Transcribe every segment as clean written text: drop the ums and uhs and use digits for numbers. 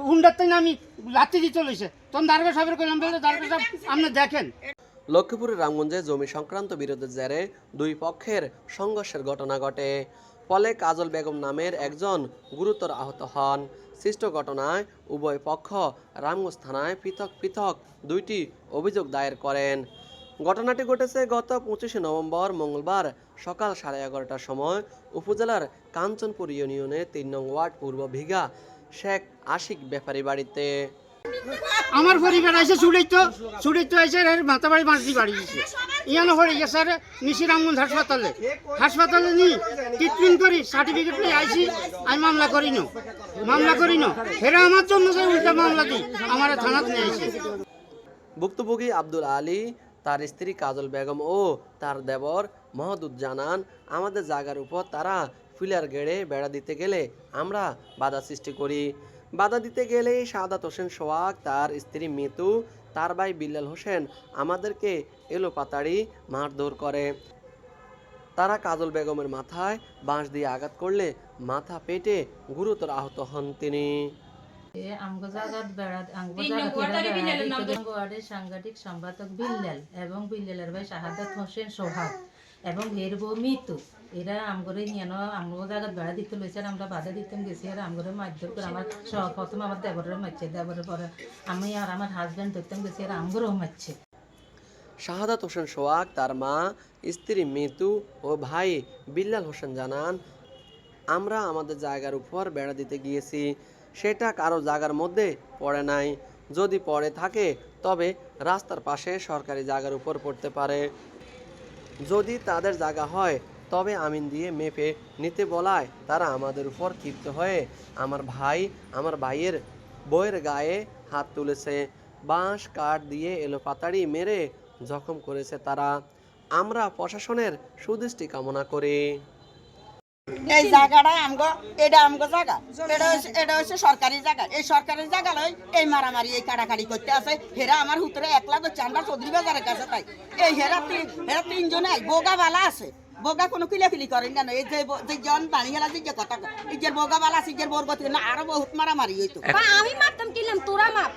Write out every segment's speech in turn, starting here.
হুন্ডার থেকে আমি লাত্তি দিয়ে চলেছে তখন দারোগা সাহেবের কইলাম বলে দারোগা সাহেব আপনি দেখেন। লক্ষ্মীপুরের রামগঞ্জে জমি সংক্রান্ত বিরোধের জেরে দুই পক্ষের সংঘর্ষের ঘটনা ঘটে। ফলে কাজল বেগম নামের একজন গুরুতর আহত হন। সৃষ্ট ঘটনায় উভয় পক্ষ রামগঞ্জ থানায় পৃথক পৃথক দুইটি অভিযোগ দায়ের করেন। ঘটনাটি ঘটেছে গত 25শে নভেম্বর মঙ্গলবার সকাল 11:30টার সময় উপজেলার কাঞ্চনপুর ইউনিয়নের 3 নং ওয়ার্ড পূর্ব ভিঘা শেখ আশিক ব্যাপারী বাড়িতে। আমার পরিবার আছে ছুটাইতো এসে মাথাবাড়ি মাঝদি বাড়ি দিয়েছে ইয়ানো হয়ে গেছে আর নিশি রামগঞ্জ হাসপাতালে নি ট্রিটমেন্ট করি সার্টিফিকেট নিয়ে আইসি আমি মামলা করি না হেরা আমার জন্য উল্টা মামলা দিই আমার থানাতে নিয়ে আইসি। ভুক্তভোগী আব্দুল আলী, তার স্ত্রী কাজল বেগম ও তার দেবর মহদুদ জানান, আমাদের জায়গার উপর তারা ফিলার গেড়ে বেড়া দিতে গেলে আমরা বাধা সৃষ্টি করি। বাধা দিতে গেলেই সাদাত হোসেন সোহাগ, তার স্ত্রী মিতু, তার ভাই বিল্লাল হোসেন আমাদেরকে এলোপাতাড়ি মারধর করে। তারা কাজল বেগমের মাথায় বাঁশ দিয়ে আঘাত করলে মাথা পেটে গুরুতর আহত হন তিনি। সাংগঠনিক সম্পাদক বিল্লাল এবং বিল্লালের ভাই শাহাদাত হোসেন সোহাগ এবং এর বউ মিতু এরা আমগরে নিয়ে আমগো জায়গা বেড়া দিতে লইছে আর আমরা বাধা দিতাম গেছি আর আমগরে মারধর করে আমার প্রথম আমার দেবরের মারছে, দেবরের পরে আমি আর আমার হাজব্যান্ড ধরতাম গেছি আর আমগরেও মারছে। শাহাদাত হোসেন সোহাগ, তার মা, স্ত্রী মিতু ও ভাই বিল্লাল হোসেন জানান, আমরা আমাদের জায়গার উপর বেড়া দিতে গিয়েছি, সেটা কারো জায়গার মধ্যে পড়ে নাই। যদি পড়ে থাকে তবে রাস্তার পাশে সরকারি জায়গার উপর পড়তে পারে। যদি তাদের জায়গা হয় তবে আমিন দিয়ে মেপে নিতে বলায় তারা আমাদের উপর ক্ষিপ্ত হয়ে আমার ভাইয়ের বইয়ের গায়ে হাত তুলেছে, বাঁশ কাঠ দিয়ে এলোপাতাড়ি মেরে জখম করেছে তারা। আমরা প্রশাসনের সুদৃষ্টি কামনা করি। এই জায়গাটা এটা আমগো জায়গা, এটা হচ্ছে সরকারি জায়গা। এই সরকারি জায়গা লই এই মারামারি এই কাটাকাটি করতে আছে। হেরা আমার হুতরে একলা করছে আমরা চৌধুরী বাজারের কাছে তাই এই হেরা তিনজনে বোগা বালা আছে, বোগা কোনো কিলাকিলি করেন না। এই যে জন বাড়ি গেলা যে কথা ইজের বোগা বালা আছে ইজের বোর গতি না আরো বহুত মারামারি হইতো। আমি মারতাম কিলাম তোরা মাপ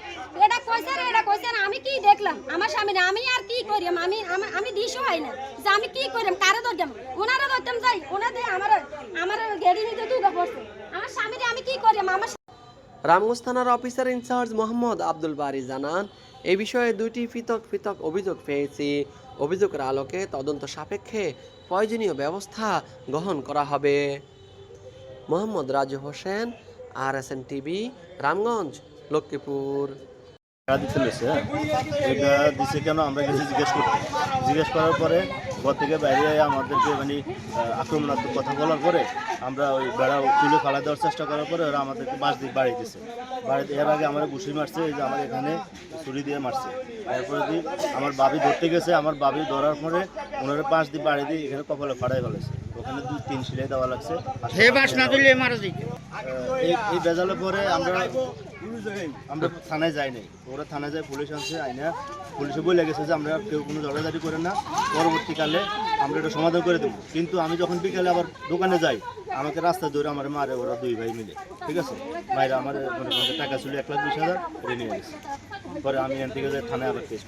এটা কইছে না আমি কি দেখলাম আমার সামনে আমি আর কি করিম আমি দিশও হয় না যে আমি কি করিম কারে ধরতাম ওনারা ধরতাম যাই ওনাদের আমার গেড়ি নিতে দুগা পড়ছে আমার সামনে আমি কি করিম আমার। রামগঞ্জ থানার অফিসার ইনচার্জ মোহাম্মদ আব্দুল বারী জানান, এই বিষয়ে দুইটি পৃথক পৃথক অভিযোগ পেয়েছি। অভিযোগের আলোকে তদন্ত সাপেক্ষে প্রয়োজনীয় ব্যবস্থা গ্রহণ করা হবে। Mohammad Raju Hossain, RSN TV, Ramganj, Lakshmipur. এটা দিছে কেন আমরা কিছু জিজ্ঞেস করার পরে ঘর থেকে বাইরে আমাদেরকে মানে আক্রমণাত্মক কথা বলার পরে আমরা ওই বেড়া তুলে ফালা দেওয়ার চেষ্টা করার পরে ওরা আমাদেরকে বাঁশ দিয়ে বাড়ি দিচ্ছে। বাড়িতে এর আগে আমার ঘুষি মারছে, এই যে আমার এখানে ছুরি দিয়ে মারছে। এরপরে দিয়ে আমার বাবি ধরতে গেছে, আমার বাবি ধরার পরে ওনারা বাঁশ দিয়ে বাড়ি দিয়ে এখানে কপালে ফাড়াই ফেলেছে। ওখানে 2-3 সিলাই দেওয়া লাগছে। এই বেজালের পরে আমরা থানায় যাই নাই, ওরা থানায় যায়, পুলিশ আনছে, আইনা পুলিশে বলে গেছে যে আমরা কেউ কোনো জড়াজাড়ি করেন না, পরবর্তীকালে আমরা এটা সমাধান করে দেবো। কিন্তু আমি যখন বিকালে আবার দোকানে যাই আমাকে রাস্তা ধরে আমার মারে ওরা 2 ভাই মিলে, ঠিক আছে, ভাইরা আমার টাকা ছিল 1,20,000 নিয়ে গেছে। পরে আমি এখান থেকে যাই থানায় আবার কেস।